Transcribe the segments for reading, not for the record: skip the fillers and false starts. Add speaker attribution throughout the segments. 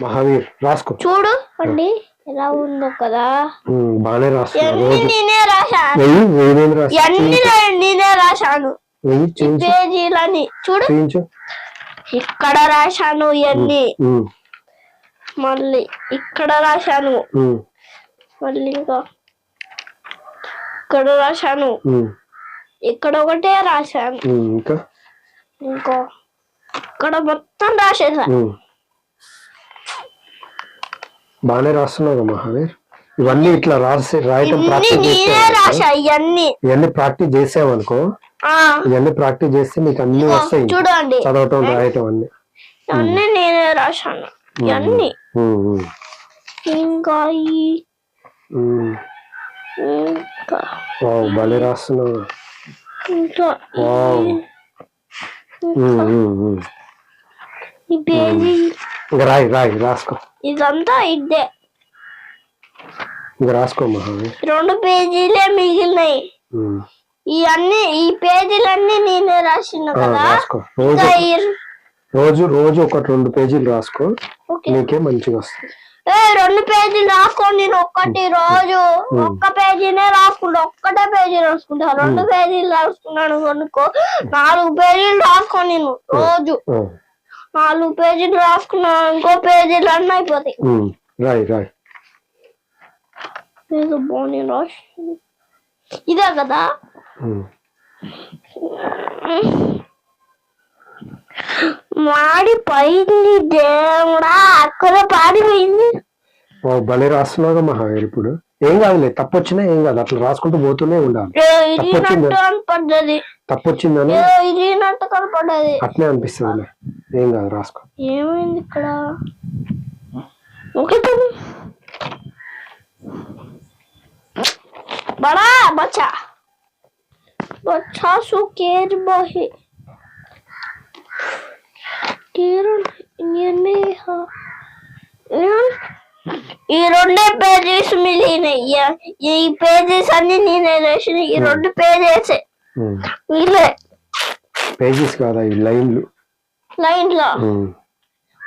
Speaker 1: మహావీర్ రాసుకో.
Speaker 2: చూడు అండి ఎలా ఉందో కదా.
Speaker 1: బాగానే రాస్తున్నాను.
Speaker 2: నేనే రాశాను. నేనే రాశాను పేజీలని. చూడు ఇక్కడ రాశాను ఇవన్నీ. మళ్ళీ ఇక్కడ రాశాను. మళ్ళీ ఇంకా ఇక్కడ రాశాను. ఇక్కడ ఒకటే రాశాను. ఇంకా ఇక్కడ మొత్తం రాసేసాను.
Speaker 1: బాగానే రాస్తున్నావు మహావీర్. ఇవన్నీ ఇట్లా రాయటం ఇవన్నీ ప్రాక్టీస్ చేసావనుకో, ఇవన్నీ ప్రాక్టీస్ చేస్తే మీకు అన్ని వస్తాయి.
Speaker 2: చూడండి
Speaker 1: చదవటం రాయటం అన్ని
Speaker 2: నేనే రాశాను ఇవన్నీ. ఇంకా
Speaker 1: భలే రాస్తున్నావు.
Speaker 2: ఈ పేజీ
Speaker 1: రాసుకో.
Speaker 2: ఇదంతా ఇదే
Speaker 1: రాసుకో మహావీర్.
Speaker 2: 2 పేజీలే మిగిలినాయి. ఇవన్నీ ఈ పేజీలన్నీ నేనే రాసిన కదా.
Speaker 1: రోజు ఒక 2 పేజీలు రాసుకో, నీకే మంచిగా వస్తుంది.
Speaker 2: 2 పేజీలు రాసుకో. నేను రోజు ఒక్క పేజీనే రాసుకుంటా. ఒక్కటే పేజీ రాసుకుంటా. 2 పేజీలు రాసుకున్నాను అనుకో, 4 పేజీలు రాసుకో. నేను రోజు 4 పేజీలు రాసుకున్నాను అనుకో, పేజీలు అన్నీ అయిపోతాయి. బాగుంది రాసి ఇదే కదా. మాడిపోయింది దేవుడా, అక్కడ పాడిపోయింది.
Speaker 1: భలే రాస్తున్నావుగా మహావీర్. ఇప్పుడు ఏం కాదులే, తప్పొచ్చినా ఏం కాదు, అట్లా రాసుకుంటూ పోతూనే ఉండాలి. తప్పొచ్చిందని అట్లే అనిపిస్తుంది. ఏం కాదు, రాసుకో.
Speaker 2: ఏమైంది ఇక్కడ? ఓకే बड़ा बच्चा सुकेर बहे केरल ఈ 2 పేజెస్ మిగిలినాయి. ఈ పేజెస్ అన్ని నేనే రాసిన. ఈ 2 పేజెస్
Speaker 1: పేజెస్ కాదా, ఈ లైన్లు.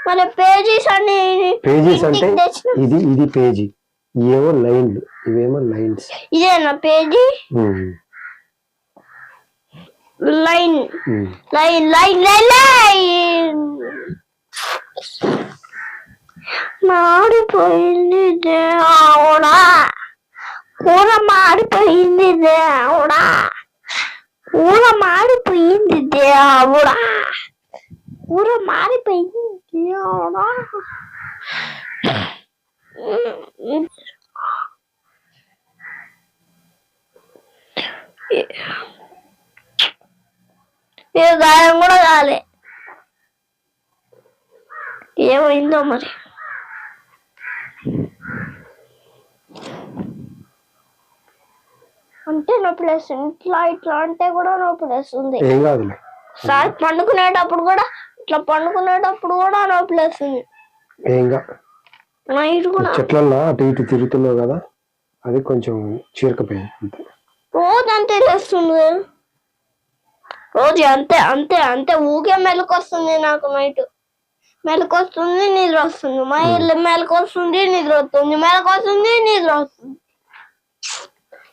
Speaker 2: మరి పేజెస్ అన్ని
Speaker 1: పేజెస్ అంటే ఇది పేజీ, ఇవేమో లైన్లు, ఇవేమో లైన్స్.
Speaker 2: ఇదేనా page? Line line line line. మాడిపోయింది దేవుడా, కూర మాడిపోయింది దేవుడా, కూర మాడిపోయింది దేవుడా, కూర మాడిపోయింది దేవుడా. గాయం కూడా కాలే. ఏమైందో మరి. అంటే నొప్పి లేస్తుంది. ఇట్లా అంటే కూడా నొప్పి లేస్తుంది. పండుకునేటప్పుడు కూడా నొప్పి లేస్తుంది.
Speaker 1: చెట్లల్లో అటు ఇటు తిరుగుతున్నావు కదా, అది కొంచెం చీరకపోయింది.
Speaker 2: రోజు అంతే లేస్తుంది. రోజు అంతే ఊగే మెలకొస్తుంది నాకు. నైట్ మెలకొస్తుంది, నిద్ర వస్తుంది. మెలకొస్తుంది, నిద్ర వస్తుంది.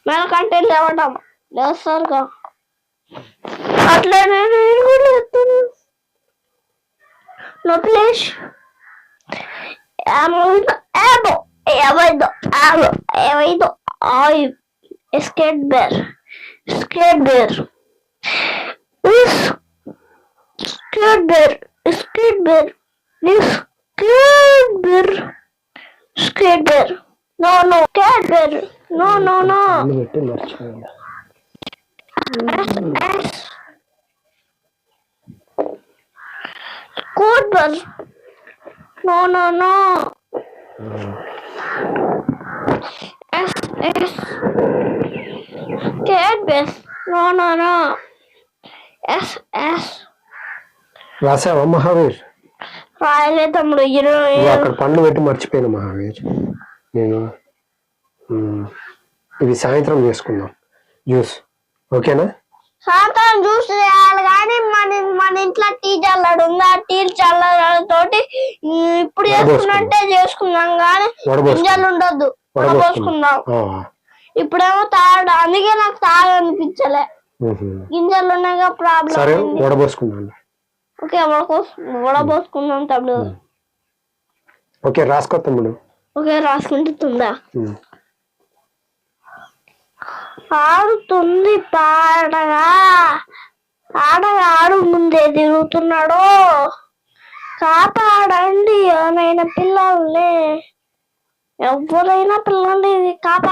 Speaker 2: మెలకంటే లేవటం లేస్తారుగా, అట్లనే నేను కూడా లేస్తాను. నొప్పి లేచి ఏమైందో skate bear no Cadbury no Cadbury no S Cadbury no S
Speaker 1: రాసావా Mahavir?
Speaker 2: రాయలే తమ్ముడు.
Speaker 1: అక్కడ పండ్లు పెట్టి మర్చిపోయాను మహావీర్. నేను ఇది సాయంత్రం చేసుకుందాం జ్యూస్, ఓకేనా?
Speaker 2: సాయంత్రం జ్యూస్ చేయాలి కానీ మన ఇంట్లో టీ చల్లడు ఉంది. ఆ టీ చల్లతోటి ఇప్పుడు చేసుకున్నట్టే చేసుకుందాం కానీ గింజలు ఉండొద్దు, వడపోసుకుందాం. ఇప్పుడేమో తాగడు, అందుకే నాకు తాగనిపించలే. గింజలు ఉన్నాయిగా ప్రాబ్లం.
Speaker 1: వడపోసుకుందాం.
Speaker 2: ఓకే, వడపోసుకుందాం తమ్ముడు.
Speaker 1: ఓకే, రాసుకో తమ్ముడు.
Speaker 2: ఓకే, రాసుకుంటుందా? ఆడుతుంది పాడగా, ఆడగా ఆడు ముందే తిరుగుతున్నాడు. కాపాడండి ఎవరైనా పిల్లల్ని, ఎవరైనా పిల్లల్ని కాపాడు.